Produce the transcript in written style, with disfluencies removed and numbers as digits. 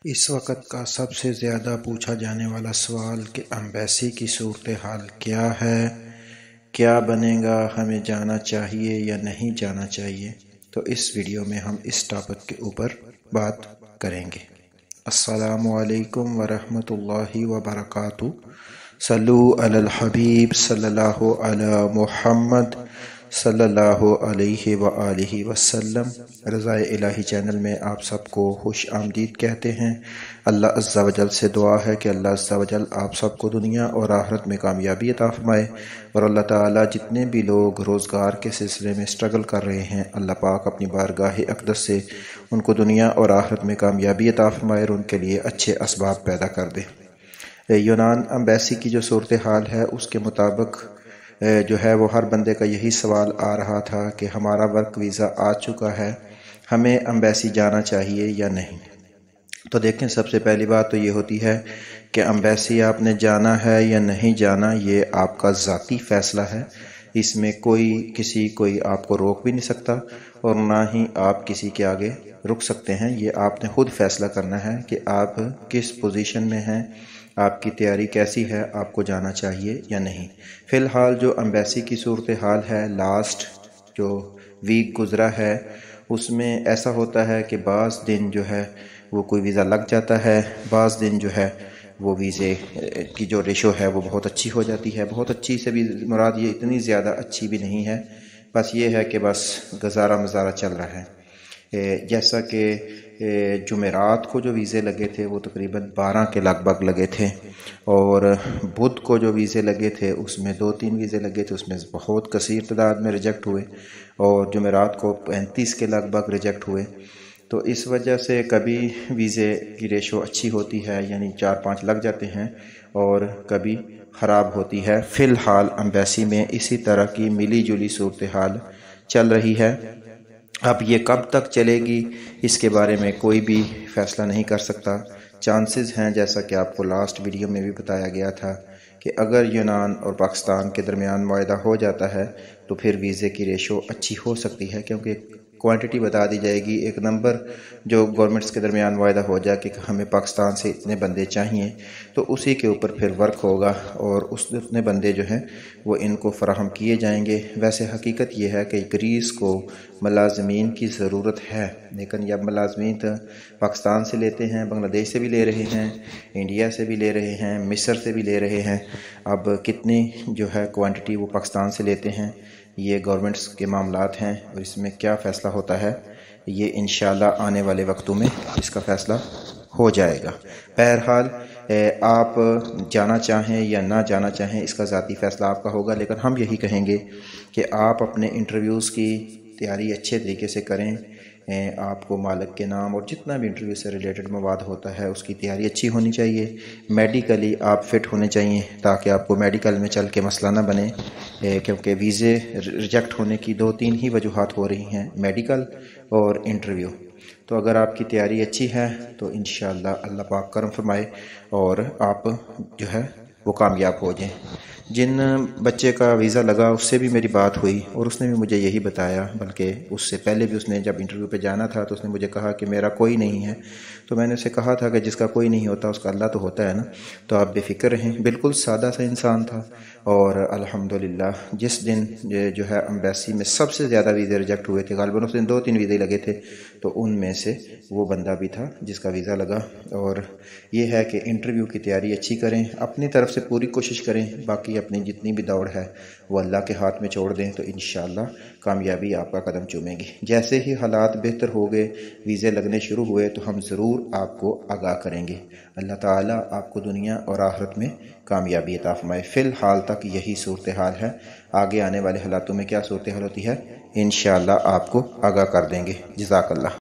اس وقت کا سب سے زیادہ پوچھا جانے والا سوال کہ ایمبیسی کی صورتحال کیا ہے، کیا بنے گا، ہمیں جانا چاہیے یا نہیں جانا چاہیے۔ تو اس ویڈیو میں ہم اس ٹاپک کے اوپر بات کریں گے۔ السلام علیکم ورحمۃ اللہ وبرکاتہ۔ صلو علی الحبیب صلی اللہ علی محمد صلی اللہ علیہ وآلہ وسلم۔ رضائے الہی چینل میں آپ سب کو خوش آمدید کہتے ہیں۔ اللہ عز و جل سے دعا ہے کہ اللہ عز و جل آپ سب کو دنیا اور آخرت میں کامیابی عطا فرمائے، اور اللہ تعالیٰ جتنے بھی لوگ روزگار کے سلسلے میں اسٹرگل کر رہے ہیں، اللہ پاک اپنی بارگاہ اقدس سے ان کو دنیا اور آخرت میں کامیابی عطا فرمائے اور ان کے لیے اچھے اسباب پیدا کر دے۔ یونان ایمبیسی کی جو صورتحال ہے اس کے مطابق جو ہے وہ ہر بندے کا یہی سوال آ رہا تھا کہ ہمارا ورک ویزا آ چکا ہے، ہمیں ایمبیسی جانا چاہیے یا نہیں۔ تو دیکھیں، سب سے پہلی بات تو یہ ہوتی ہے کہ ایمبیسی آپ نے جانا ہے یا نہیں جانا، یہ آپ کا ذاتی فیصلہ ہے۔ اس میں کوئی آپ کو روک بھی نہیں سکتا، اور نہ ہی آپ کسی کے آگے رک سکتے ہیں۔ یہ آپ نے خود فیصلہ کرنا ہے کہ آپ کس پوزیشن میں ہیں، آپ کی تیاری کیسی ہے، آپ کو جانا چاہیے یا نہیں۔ فی الحال جو ایمبیسی کی صورتحال ہے، لاسٹ جو ویک گزرا ہے، اس میں ایسا ہوتا ہے کہ بعض دن جو ہے وہ کوئی ویزا لگ جاتا ہے، بعض دن جو ہے وہ ویزے کی جو ریشو ہے وہ بہت اچھی ہو جاتی ہے۔ بہت اچھی سے بھی مراد یہ اتنی زیادہ اچھی بھی نہیں ہے، بس یہ ہے کہ بس گزارا مزارہ چل رہا ہے۔ جیسا کہ جمعرات کو جو ویزے لگے تھے وہ تقریباً 12 کے لگ بھگ لگے تھے، اور بدھ کو جو ویزے لگے تھے اس میں 2-3 ویزے لگے تھے، اس میں بہت کثیر تعداد میں ریجیکٹ ہوئے، اور جمعرات کو 35 کے لگ بھگ ریجیکٹ ہوئے۔ تو اس وجہ سے کبھی ویزے کی ریشو اچھی ہوتی ہے، یعنی 4-5 لگ جاتے ہیں، اور کبھی خراب ہوتی ہے۔ فی الحال ایمبیسی میں اسی طرح کی ملی جلی صورتحال چل رہی ہے۔ اب یہ کب تک چلے گی اس کے بارے میں کوئی بھی فیصلہ نہیں کر سکتا۔ چانسز ہیں، جیسا کہ آپ کو لاسٹ ویڈیو میں بھی بتایا گیا تھا، کہ اگر یونان اور پاکستان کے درمیان معاہدہ ہو جاتا ہے تو پھر ویزے کی ریشو اچھی ہو سکتی ہے، کیونکہ کوانٹٹی بتا دی جائے گی، ایک نمبر جو گورنمنٹس کے درمیان معاہدہ ہو جائے کہ ہمیں پاکستان سے اتنے بندے چاہیے، تو اسی کے اوپر پھر ورک ہوگا، اور اتنے بندے جو ہیں وہ ان کو فراہم کیے جائیں گے۔ ویسے حقیقت یہ ہے کہ گریس کو ملازمین کی ضرورت ہے، لیکن یہ ملازمین تو پاکستان سے لیتے ہیں، بنگلہ دیش سے بھی لے رہے ہیں، انڈیا سے بھی لے رہے ہیں، مصر سے بھی لے رہے ہیں۔ اب کتنی جو ہے کوانٹٹی وہ پاکستان سے لیتے ہیں، یہ گورنمنٹس کے معاملات ہیں، اور اس میں کیا فیصلہ ہوتا ہے یہ انشاءاللہ آنے والے وقتوں میں اس کا فیصلہ ہو جائے گا۔ بہرحال آپ جانا چاہیں یا نہ جانا چاہیں اس کا ذاتی فیصلہ آپ کا ہوگا، لیکن ہم یہی کہیں گے کہ آپ اپنے انٹرویوز کی تیاری اچھے طریقے سے کریں۔ آپ کو مالک کے نام اور جتنا بھی انٹرویو سے ریلیٹڈ مواد ہوتا ہے اس کی تیاری اچھی ہونی چاہیے۔ میڈیکلی آپ فٹ ہونے چاہیے تاکہ آپ کو میڈیکل میں چل کے مسئلہ نہ بنے، کیونکہ ویزے ریجیکٹ ہونے کی 2-3 ہی وجوہات ہو رہی ہیں، میڈیکل اور انٹرویو۔ تو اگر آپ کی تیاری اچھی ہے تو انشاءاللہ اللہ پاک کرم فرمائے اور آپ جو ہے وہ کامیاب ہو جائیں۔ جن بچے کا ویزا لگا اس سے بھی میری بات ہوئی، اور اس نے بھی مجھے یہی بتایا، بلکہ اس سے پہلے بھی اس نے جب انٹرویو پہ جانا تھا تو اس نے مجھے کہا کہ میرا کوئی نہیں ہے۔ تو میں نے اسے کہا تھا کہ جس کا کوئی نہیں ہوتا اس کا اللہ تو ہوتا ہے نا، تو آپ بے فکر رہیں۔ بالکل سادہ سا انسان تھا، اور الحمدللہ جس دن جو ہے ایمبیسی میں سب سے زیادہ ویزے ریجیکٹ ہوئے تھے، غالباً اس دن 2-3 ویزے لگے تھے، تو ان میں سے وہ بندہ بھی تھا جس کا ویزا لگا۔ اور یہ ہے کہ انٹرویو کی تیاری اچھی کریں، اپنی طرف سے پوری کوشش کریں، باقی اپنی جتنی بھی دوڑ ہے وہ اللہ کے ہاتھ میں چھوڑ دیں، تو انشاءاللہ کامیابی آپ کا قدم چومے گی۔ جیسے ہی حالات بہتر ہو گئے، ویزے لگنے شروع ہوئے، تو ہم ضرور آپ کو آگاہ کریں گے۔ اللہ تعالیٰ آپ کو دنیا اور آخرت میں کامیابی عطا فرمائے۔ فی الحال تک یہی صورتحال ہے، آگے آنے والے حالاتوں میں کیا صورتحال ہوتی ہے انشاءاللہ آپ کو آگاہ کر دیں گے۔ جزاک اللہ۔